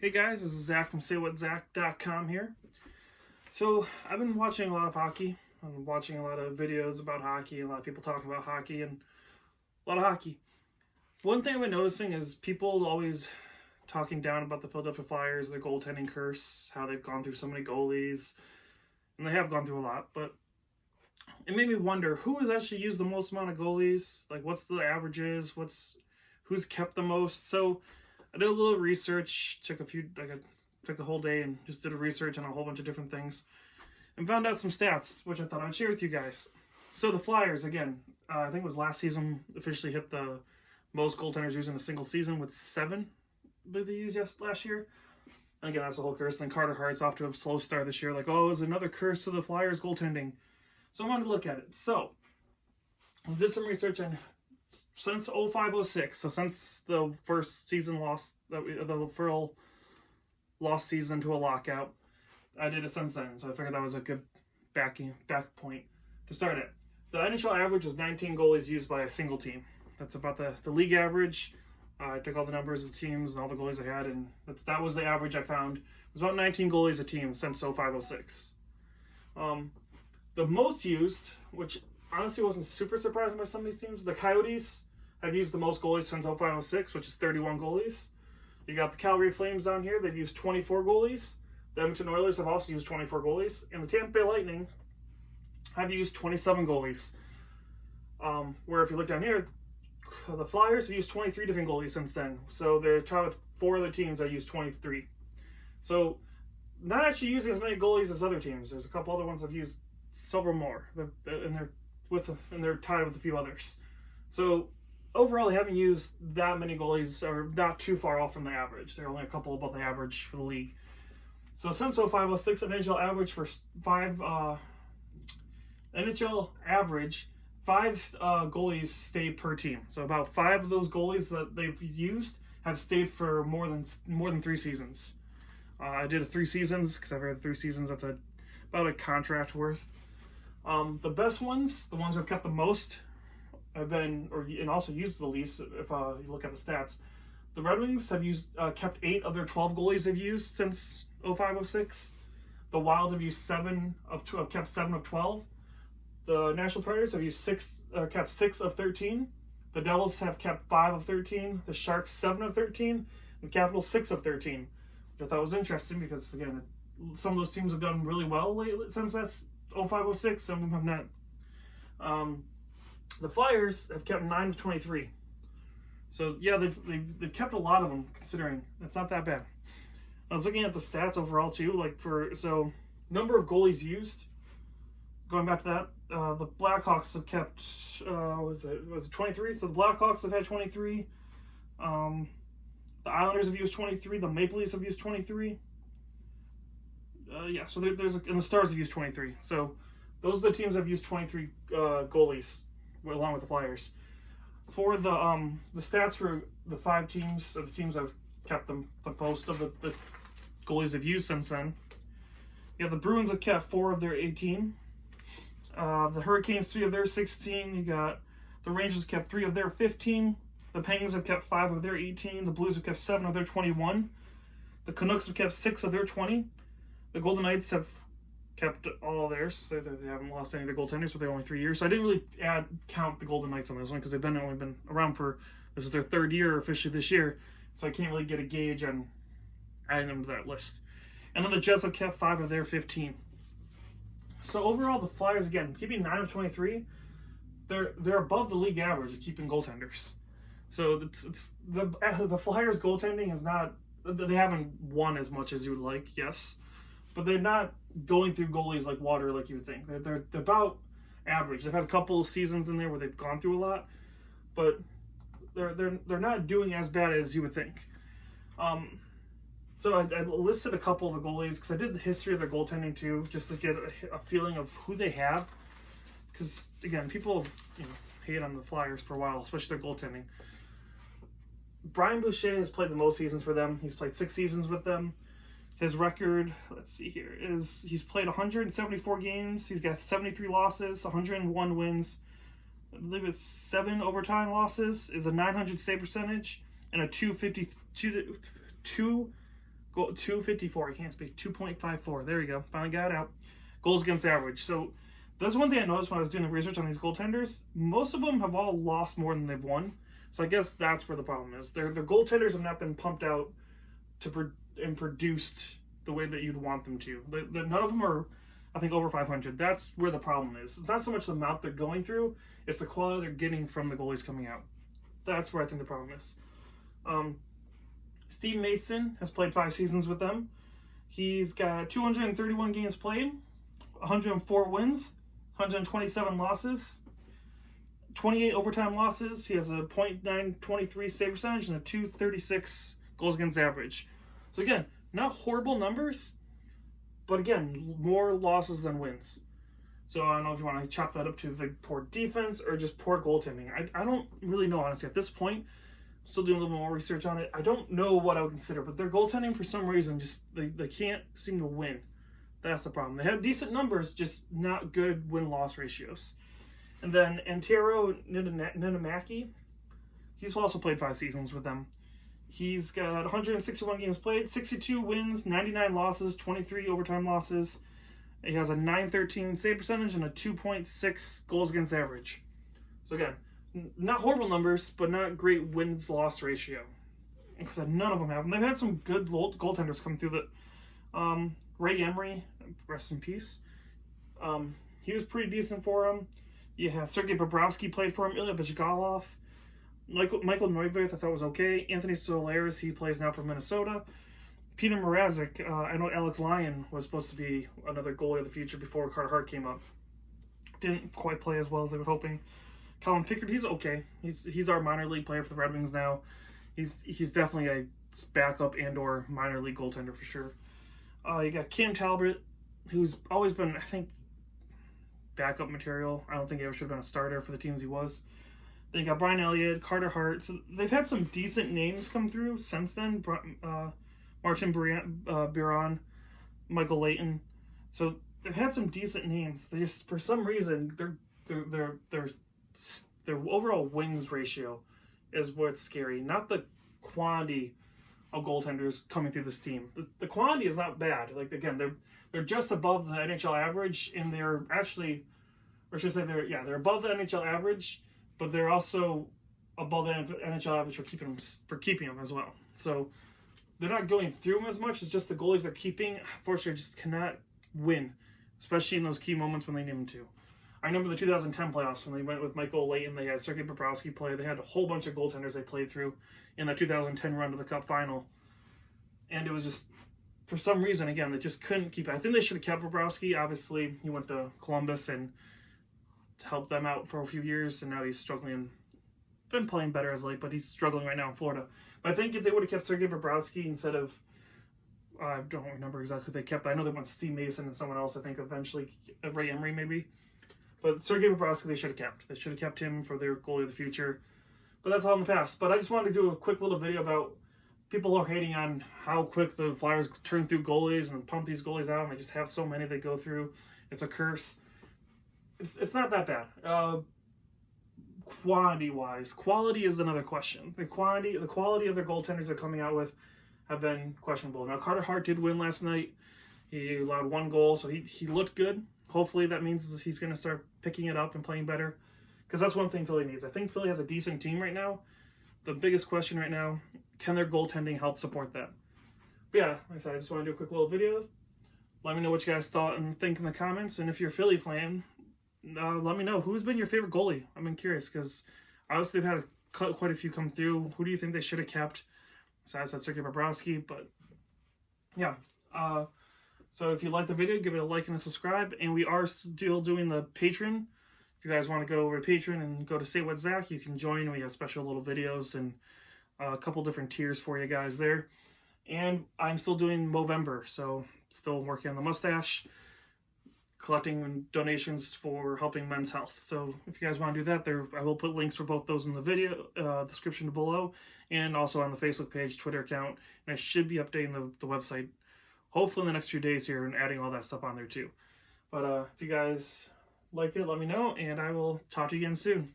Hey guys, this is Zach from SayWhatZach.com here. So I've been watching a lot of hockey. I'm watching a lot of videos about hockey, a lot of people talking about hockey, and a lot of hockey. One thing I've been noticing is people always talking down about the Philadelphia Flyers, their goaltending curse, how they've gone through so many goalies, and they have gone through a lot, but it made me wonder who has actually used the most amount of goalies, like what's the averages, who's kept the most. So I did a little research, took the whole day and just did a research on a whole bunch of different things and found out some stats, which I thought I'd share with you guys. So the Flyers, again, I think it was last season, officially hit the most goaltenders used in a single season with 7, I believe they used last year. And again, that's the whole curse. And then Carter Hart's off to a slow start this year, like, oh, it's another curse to the Flyers goaltending. So I wanted to look at it. So I did some research on since 05-06, so since the first season lost, the full lost season to a lockout, I did it since then. So I figured that was a good back point to start it. The NHL average is 19 goalies used by a single team. That's about the league average. I took all the numbers of the teams and all the goalies I had, and that was the average I found. It was about 19 goalies a team since 05-06. The most used, which honestly wasn't super surprising by some of these teams, the Coyotes have used the most goalies since 05-06, which is 31 goalies. You got the Calgary Flames down here, they've used 24 goalies. The Edmonton Oilers have also used 24 goalies. And the Tampa Bay Lightning have used 27 goalies. Where if you look down here, the Flyers have used 23 different goalies since then. So they're tied with 4 other teams that used 23. So not actually using as many goalies as other teams. There's a couple other ones that have used several more. And they're tied with a few others. So overall, they haven't used that many goalies, or not too far off from the average. They're only a couple above the average for the league. So since 05-06, an NHL average for 5 goalies stayed per team. So about 5 of those goalies that they've used have stayed for more than 3 seasons. I did 3 seasons because I've read 3 seasons. That's about a contract worth. The best ones, the ones who have kept the most, and also used the least. If you look at the stats, the Red Wings have kept 8 of their 12 goalies they've used since 05-06. The Wild have used kept 7 of 12. The Nashville Predators have kept 6 of 13. The Devils have kept 5 of 13. The Sharks 7 of 13. The Capitals 6 of 13. Which I thought was interesting because again, some of those teams have done really well lately since that's 05-06. Some of them have not. The Flyers have kept 9 of 23. So yeah, they've kept a lot of them, considering it's not that bad. I was looking at the stats overall too, number of goalies used. Going back to that, the Blackhawks have kept was it 23? So the Blackhawks have had 23. The Islanders have used 23. The Maple Leafs have used 23. So and the Stars have used 23. So those are the teams that have used 23 goalies, along with the Flyers. For the stats for the 5 teams, or the teams that have kept the most of the goalies they've used since then. You have the Bruins have kept 4 of their 18. The Hurricanes 3 of their 16. You got the Rangers kept 3 of their 15. The Penguins have kept 5 of their 18. The Blues have kept 7 of their 21. The Canucks have kept 6 of their 20. The Golden Knights have kept all of theirs. So they haven't lost any of their goaltenders, but they're only 3 years. So I didn't really count the Golden Knights on this one because they've only been around this is their 3rd year officially this year. So I can't really get a gauge on adding them to that list. And then the Jets have kept 5 of their 15. So overall, the Flyers, again, keeping 9 of 23, they're above the league average of keeping goaltenders. So the Flyers goaltending is not, they haven't won as much as you would like, yes, but they're not going through goalies like water like you would think. They're about average. They've had a couple of seasons in there where they've gone through a lot, but they're not doing as bad as you would think. So I listed a couple of the goalies because I did the history of their goaltending too, just to get a feeling of who they have. Because again, people hate on the Flyers for a while, especially their goaltending. Brian Boucher has played the most seasons for them. He's played 6 seasons with them. His record, let's see here, is he's played 174 games. He's got 73 losses, 101 wins. I believe it's 7 overtime losses, is a .900 save percentage, and a .250 254. I can't speak. 2.54. There you go. Finally got it out. Goals against average. So that's one thing I noticed when I was doing the research on these goaltenders. Most of them have all lost more than they've won. So I guess that's where the problem is. Their goaltenders have not been pumped out and produced the way that you'd want them to. None of them are, I think, over 500. That's where the problem is. It's not so much the amount they're going through, it's the quality they're getting from the goalies coming out. That's where I think the problem is. Steve Mason has played 5 seasons with them. He's got 231 games played, 104 wins, 127 losses, 28 overtime losses. He has a .923 save percentage and a .236 goals against average. So again, not horrible numbers, but again, more losses than wins. So I don't know if you want to chop that up to the poor defense or just poor goaltending. I don't really know, honestly. At this point, I'm still doing a little more research on it. I don't know what I would consider, but their goaltending, for some reason, just they can't seem to win. That's the problem. They have decent numbers, just not good win-loss ratios. And then Antero Ninemaki, he's also played 5 seasons with them. He's got 161 games played, 62 wins, 99 losses, 23 overtime losses. He has a .913 save percentage and a 2.6 goals against average. So again, not horrible numbers, but not great wins-loss ratio. Because none of them have. And they've had some good goaltenders come through that. Ray Emery, rest in peace. He was pretty decent for him. You have Sergei Bobrovsky played for him. Ilya Bachgalov. Michael Neuwirth I thought was okay. Anthony Solaris, he plays now for Minnesota. Peter Mrazek, I know Alex Lyon was supposed to be another goalie of the future before Carter Hart came up. Didn't quite play as well as they were hoping. Colin Pickard, he's okay. He's our minor league player for the Red Wings now. He's definitely a backup and or minor league goaltender for sure. You got Cam Talbot, who's always been, I think, backup material. I don't think he ever should have been a starter for the teams he was. Then you got Brian Elliott, Carter Hart. So they've had some decent names come through since then. Martin Biron, Michael Layton. So they've had some decent names. They just, for some reason, their overall wins ratio is what's scary, not the quantity of goaltenders coming through this team. The quantity is not bad. Like, again, they're just above the NHL average, and they're actually, or should I say they're above the NHL average, but they're also above the NHL average for keeping them as well. So they're not going through them as much. It's just the goalies they're keeping, unfortunately, just cannot win, especially in those key moments when they need them to. I remember the 2010 playoffs when they went with Michael Layton. They had Sergei Bobrovsky play. They had a whole bunch of goaltenders they played through in that 2010 run to the Cup final. And it was just, for some reason, again, they just couldn't keep it. I think they should have kept Bobrovsky. Obviously, he went to Columbus and helped them out for a few years, and now he's struggling. Been playing better as late, but he's struggling right now in Florida. But I think if they would have kept Sergei Bobrovsky instead of, I don't remember exactly who they kept. I know they went Steve Mason and someone else, I think, eventually, Ray Emery maybe. But Sergei Bobrovsky, they should have kept. They should have kept him for their goalie of the future. But that's all in the past. But I just wanted to do a quick little video about people are hating on how quick the Flyers turn through goalies and pump these goalies out, and they just have so many they go through. It's a curse. It's not that bad. Quantity-wise, quality is another question. The quality of their goaltenders they're coming out with have been questionable. Now, Carter Hart did win last night. He allowed 1 goal, so he looked good. Hopefully that means he's going to start picking it up and playing better, because that's one thing Philly needs. I think Philly has a decent team right now. The biggest question right now, can their goaltending help support that? But yeah, like I said, I just want to do a quick little video. Let me know what you guys thought and think in the comments. And if you're a Philly fan, let me know. Who's been your favorite goalie? I'm curious, because obviously they've had quite a few come through. Who do you think they should have kept? Besides that, Sergei Bobrovsky. But yeah, so if you like the video, give it a like and a subscribe. And we are still doing the Patreon. If you guys want to go over to Patreon and go to Say What Zach, you can join. We have special little videos and a couple different tiers for you guys there. And I'm still doing Movember, so still working on the mustache, collecting donations for helping men's health. So if you guys want to do that, I will put links for both those in the video description below, and also on the Facebook page, Twitter account. And I should be updating the website hopefully in the next few days here and adding all that stuff on there too. But if you guys like it, let me know, and I will talk to you again soon.